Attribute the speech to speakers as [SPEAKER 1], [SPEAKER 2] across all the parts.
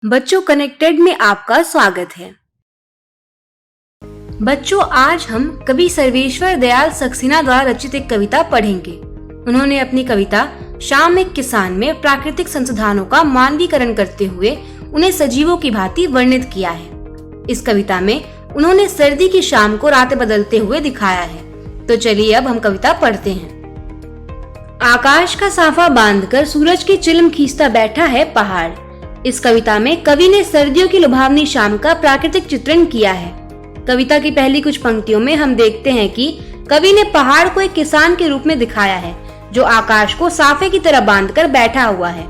[SPEAKER 1] बच्चों कनेक्टेड में आपका स्वागत है। बच्चों, आज हम कवि सर्वेश्वर दयाल सक्सेना द्वारा रचित एक कविता पढ़ेंगे। उन्होंने अपनी कविता शाम एक किसान में प्राकृतिक संसाधनों का मानवीकरण करते हुए उन्हें सजीवों की भांति वर्णित किया है। इस कविता में उन्होंने सर्दी की शाम को रातें बदलते हुए दिखाया है। तो चलिए अब हम कविता पढ़ते हैं। आकाश का साफा बांधकर सूरज की चिलम खींचता बैठा है पहाड़। इस कविता में कवि ने सर्दियों की लुभावनी शाम का प्राकृतिक चित्रण किया है। कविता की पहली कुछ पंक्तियों में हम देखते हैं कि कवि ने पहाड़ को एक किसान के रूप में दिखाया है जो आकाश को साफे की तरह बांधकर बैठा हुआ है।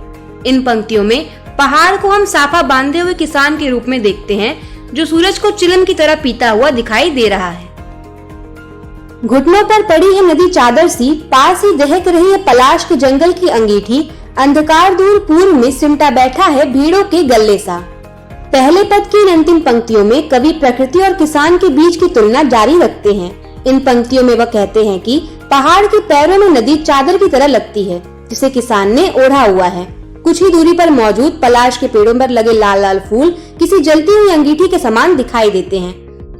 [SPEAKER 1] इन पंक्तियों में पहाड़ को हम साफा बांधे हुए किसान के रूप में देखते हैं जो सूरज को चिलम की तरह पीता हुआ दिखाई दे रहा है। घुटनों पर पड़ी है नदी चादर सी, पास ही दहक रही है पलाश के जंगल की अंगीठी, अंधकार दूर पूर्व में सिमटा बैठा है भीड़ों के गल्ले सा। पहले पद की इन अंतिम पंक्तियों में कवि प्रकृति और किसान के बीच की तुलना जारी रखते हैं। इन पंक्तियों में वह कहते हैं कि पहाड़ के पैरों में नदी चादर की तरह लगती है जिसे किसान ने ओढ़ा हुआ है। कुछ ही दूरी पर मौजूद पलाश के पेड़ों पर लगे लाल लाल फूल किसी जलती हुई अंगीठी के समान दिखाई देते हैं।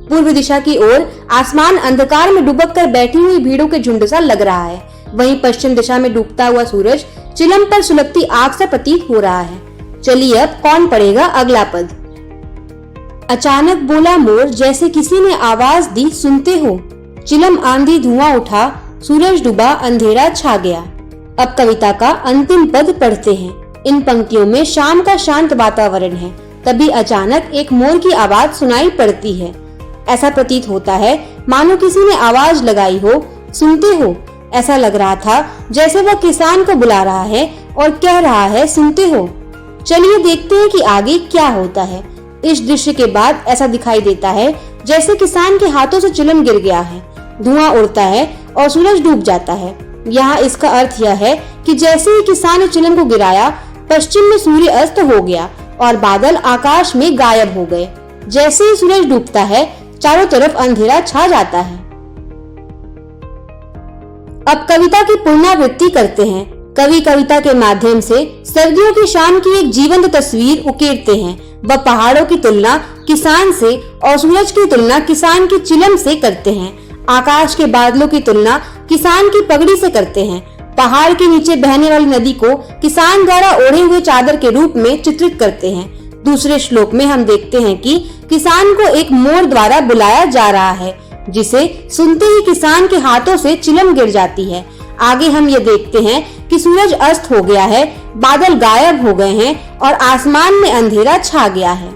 [SPEAKER 1] पूर्व दिशा की ओर आसमान अंधकार में डुबक कर बैठी हुई भीड़ों के झुंड सा लग रहा है। वहीं पश्चिम दिशा में डूबता हुआ सूरज चिलम पर सुलगती आग सा प्रतीत हो रहा है। चलिए अब कौन पढ़ेगा अगला पद। अचानक बोला मोर जैसे किसी ने आवाज दी, सुनते हो? चिलम आंधी धुआं उठा, सूरज डूबा अंधेरा छा गया। अब कविता का अंतिम पद पढ़ते हैं। इन पंक्तियों में शाम का शांत वातावरण है। तभी अचानक एक मोर की आवाज सुनाई पड़ती है। ऐसा प्रतीत होता है मानो किसी ने आवाज लगाई हो, सुनते हो? ऐसा लग रहा था जैसे वह किसान को बुला रहा है और कह रहा है, सुनते हो? चलिए देखते हैं कि आगे क्या होता है। इस दृश्य के बाद ऐसा दिखाई देता है जैसे किसान के हाथों से चिलम गिर गया है, धुआं उड़ता है और सूरज डूब जाता है। यहाँ इसका अर्थ यह है कि जैसे ही किसान ने चिलम को गिराया, पश्चिम में सूर्य अस्त हो गया और बादल आकाश में गायब हो गए। जैसे ही सूरज डूबता है, चारों तरफ अंधेरा छा जाता है। अब कविता की पुनरावृत्ति करते हैं। कवि कविता के माध्यम से सर्दियों की शाम की एक जीवंत तस्वीर उकेरते हैं। वह पहाड़ों की तुलना किसान से और सूरज की तुलना किसान की चिलम से करते हैं। आकाश के बादलों की तुलना किसान की पगड़ी से करते हैं। पहाड़ के नीचे बहने वाली नदी को किसान द्वारा ओढ़े हुए चादर के रूप में चित्रित करते हैं। दूसरे श्लोक में हम देखते हैं कि किसान को एक मोर द्वारा बुलाया जा रहा है जिसे सुनते ही किसान के हाथों से चिलम गिर जाती है। आगे हम ये देखते हैं कि सूरज अस्त हो गया है, बादल गायब हो गए हैं और आसमान में अंधेरा छा गया है।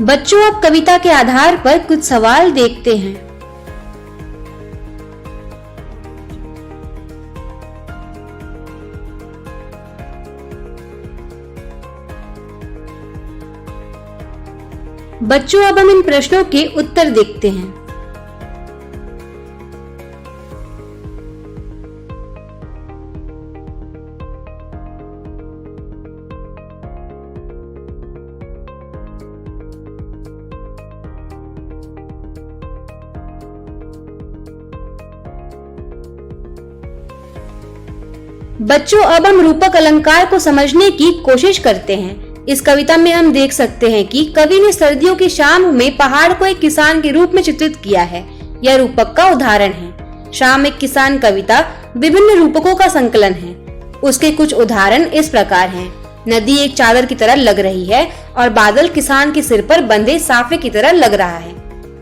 [SPEAKER 1] बच्चों, अब कविता के आधार पर कुछ सवाल देखते हैं। बच्चों, अब हम इन प्रश्नों के उत्तर देखते हैं। बच्चों, अब हम रूपक अलंकार को समझने की कोशिश करते हैं। इस कविता में हम देख सकते हैं कि कवि ने सर्दियों की शाम में पहाड़ को एक किसान के रूप में चित्रित किया है। यह रूपक का उदाहरण है। शाम एक किसान कविता विभिन्न रूपकों का संकलन है। उसके कुछ उदाहरण इस प्रकार हैं। नदी एक चादर की तरह लग रही है और बादल किसान के सिर पर बंधे साफे की तरह लग रहा है।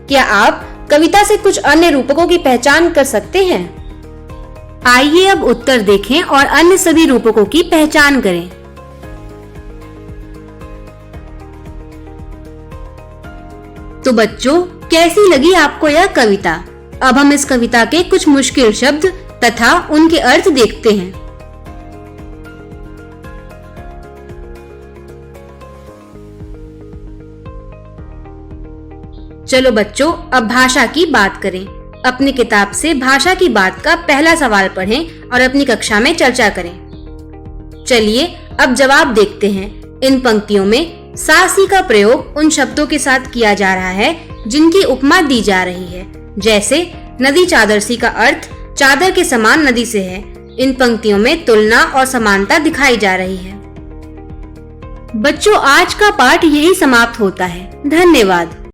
[SPEAKER 1] क्या आप कविता से कुछ अन्य रूपकों की पहचान कर सकते हैं? आइए अब उत्तर देखें और अन्य सभी रूपकों की पहचान करें। तो बच्चों, कैसी लगी आपको यह कविता? अब हम इस कविता के कुछ मुश्किल शब्द तथा उनके अर्थ देखते हैं। चलो बच्चों, अब भाषा की बात करें। अपनी किताब से भाषा की बात का पहला सवाल पढ़ें और अपनी कक्षा में चर्चा करें। चलिए अब जवाब देखते हैं। इन पंक्तियों में सा सी का प्रयोग उन शब्दों के साथ किया जा रहा है जिनकी उपमा दी जा रही है। जैसे नदी चादर सी का अर्थ चादर के समान नदी से है। इन पंक्तियों में तुलना और समानता दिखाई जा रही है। बच्चों, आज का पाठ यही समाप्त होता है। धन्यवाद।